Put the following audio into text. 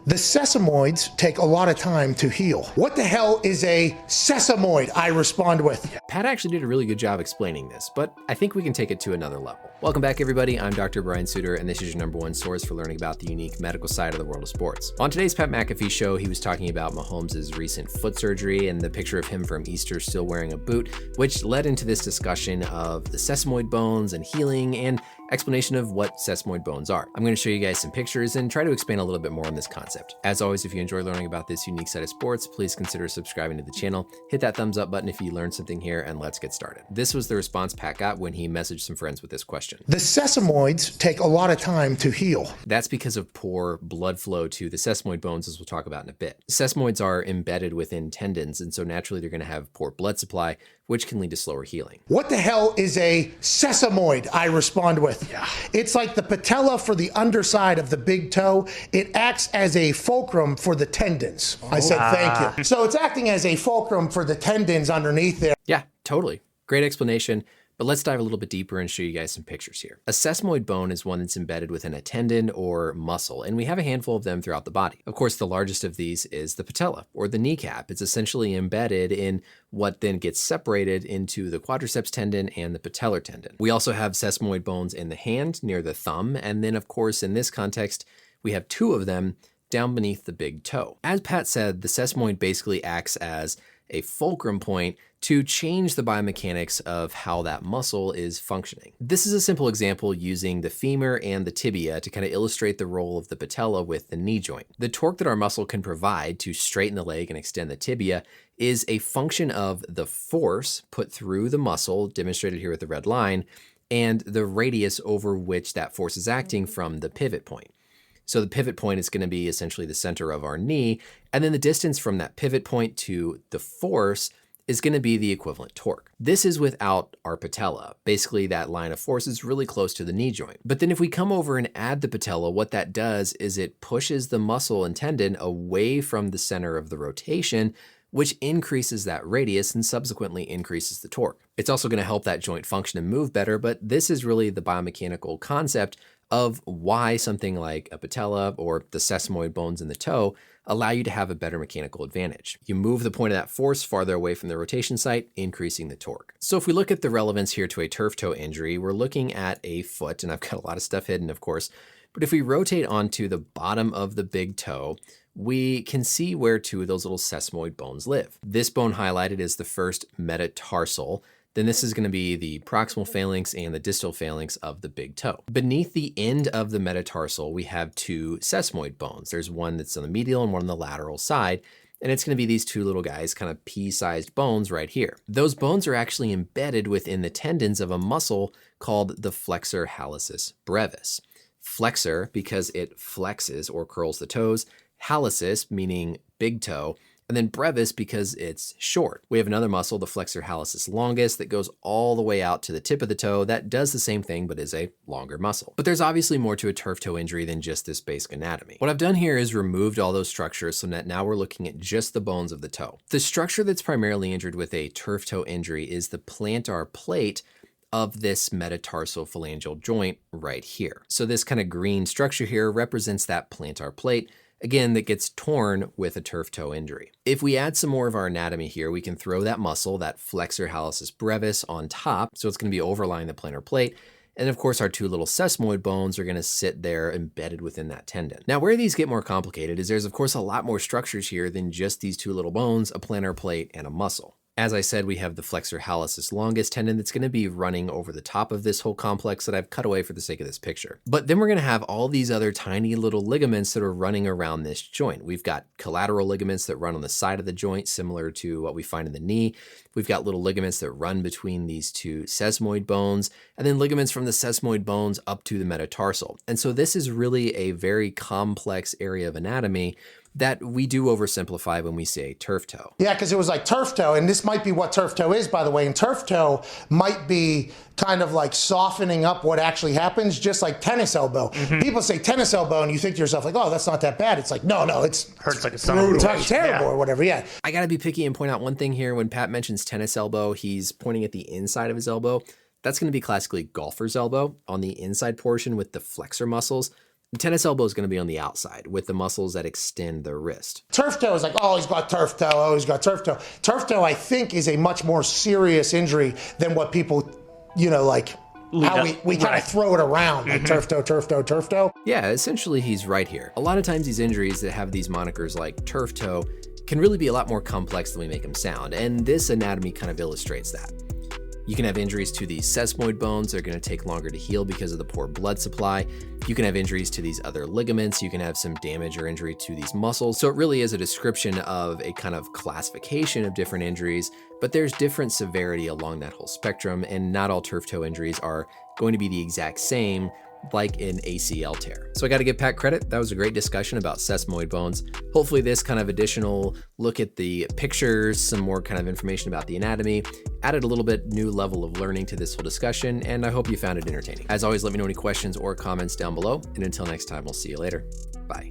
The sesamoids take a lot of time to heal. What the hell is a sesamoid? I respond with. Pat actually did a really good job explaining this, but I think we can take it to another level. Welcome back, everybody. I'm Dr. Brian Sutterer, and this is your #1 source for learning about the unique medical side of the world of sports. On today's Pat McAfee show, he was talking about Mahomes' recent foot surgery and the picture of him from Easter still wearing a boot, which led into this discussion of the sesamoid bones and healing and explanation of what sesamoid bones are. I'm going to show you guys some pictures and try to expand a little bit more on this concept. As always, if you enjoy learning about this unique set of sports, please consider subscribing to the channel. Hit that thumbs up button if you learned something here, and let's get started. This was the response Pat got when he messaged some friends with this question. The sesamoids take a lot of time to heal. That's because of poor blood flow to the sesamoid bones, as we'll talk about in a bit. Sesamoids are embedded within tendons, and so naturally they're going to have poor blood supply, which can lead to slower healing. What the hell is a sesamoid? I respond with. It's like the patella for the underside of the big toe. It acts as a fulcrum for the tendons. I said thank you. So it's acting as a fulcrum for the tendons underneath there. Yeah, totally. Great explanation. But let's dive a little bit deeper and show you guys some pictures here. A sesamoid bone is one that's embedded within a tendon or muscle, and we have a handful of them throughout the body. Of course, the largest of these is the patella, or the kneecap. It's essentially embedded in what then gets separated into the quadriceps tendon and the patellar tendon. We also have sesamoid bones in the hand near the thumb, and then of course in this context, we have two of them down beneath the big toe. As Pat said, the sesamoid basically acts as a fulcrum point to change the biomechanics of how that muscle is functioning. This is a simple example using the femur and the tibia to kind of illustrate the role of the patella with the knee joint. The torque that our muscle can provide to straighten the leg and extend the tibia is a function of the force put through the muscle, demonstrated here with the red line, and the radius over which that force is acting from the pivot point. So the pivot point is going to be essentially the center of our knee, and then the distance from that pivot point to the force is going to be the equivalent torque. This is without our patella. Basically, that line of force is really close to the knee joint. But then if we come over and add the patella, what that does is it pushes the muscle and tendon away from the center of the rotation, which increases that radius and subsequently increases the torque. It's also going to help that joint function and move better, but this is really the biomechanical concept of why something like a patella or the sesamoid bones in the toe allow you to have a better mechanical advantage. You move the point of that force farther away from the rotation site, increasing the torque. So if we look at the relevance here to a turf toe injury, we're looking at a foot, and I've got a lot of stuff hidden, of course, but if we rotate onto the bottom of the big toe, we can see where two of those little sesamoid bones live. This bone highlighted is the first metatarsal. Then this is going to be the proximal phalanx and the distal phalanx of the big toe. Beneath the end of the metatarsal, we have two sesamoid bones. There's one that's on the medial and one on the lateral side, and it's going to be these two little guys, kind of pea-sized bones right here. Those bones are actually embedded within the tendons of a muscle called the flexor hallucis brevis. Flexor because it flexes or curls the toes, hallucis meaning big toe, and then brevis because it's short. We have another muscle, the flexor hallucis longus, that goes all the way out to the tip of the toe that does the same thing but is a longer muscle. But there's obviously more to a turf toe injury than just this basic anatomy. What I've done here is removed all those structures so that now we're looking at just the bones of the toe. The structure that's primarily injured with a turf toe injury is the plantar plate of this metatarsal phalangeal joint right here. So this kind of green structure here represents that plantar plate, again, that gets torn with a turf toe injury. If we add some more of our anatomy here, we can throw that muscle, that flexor hallucis brevis, on top. So it's going to be overlying the plantar plate. And of course, our two little sesamoid bones are going to sit there embedded within that tendon. Now, where these get more complicated is there's, of course, a lot more structures here than just these two little bones, a plantar plate, and a muscle. As I said, we have the flexor hallucis longus tendon that's going to be running over the top of this whole complex that I've cut away for the sake of this picture. But then we're going to have all these other tiny little ligaments that are running around this joint. We've got collateral ligaments that run on the side of the joint, similar to what we find in the knee. We've got little ligaments that run between these two sesamoid bones, and then ligaments from the sesamoid bones up to the metatarsal. And so this is really a very complex area of anatomy that we do oversimplify when we say turf toe. Yeah, because it was like turf toe, and this might be what turf toe is, by the way, and turf toe might be kind of like softening up what actually happens, just like tennis elbow. People say tennis elbow, and you think to yourself like, oh, that's not that bad. It's like, no, it's hurts like a son of a bitch. It's terrible or whatever, yeah. I gotta be picky and point out one thing here. When Pat mentions tennis elbow, he's pointing at the inside of his elbow. That's gonna be classically golfer's elbow on the inside portion with the flexor muscles. The tennis elbow is going to be on the outside with the muscles that extend the wrist. Turf toe is like, oh, he's got turf toe. Oh, he's got turf toe. Turf toe, I think, is a much more serious injury than what people, like how we kind of throw it around, like turf toe, turf toe, turf toe. Yeah, essentially he's right here. A lot of times these injuries that have these monikers like turf toe can really be a lot more complex than we make them sound, and this anatomy kind of illustrates that. You can have injuries to these sesamoid bones. They're going to take longer to heal because of the poor blood supply. You can have injuries to these other ligaments. You can have some damage or injury to these muscles. So it really is a description of a kind of classification of different injuries, but there's different severity along that whole spectrum, and not all turf toe injuries are going to be the exact same, like an ACL tear. So I got to give Pat credit. That was a great discussion about sesamoid bones. Hopefully this kind of additional look at the pictures, some more kind of information about the anatomy, added a little bit new level of learning to this whole discussion, and I hope you found it entertaining. As always, let me know any questions or comments down below, and until next time, we'll see you later. Bye.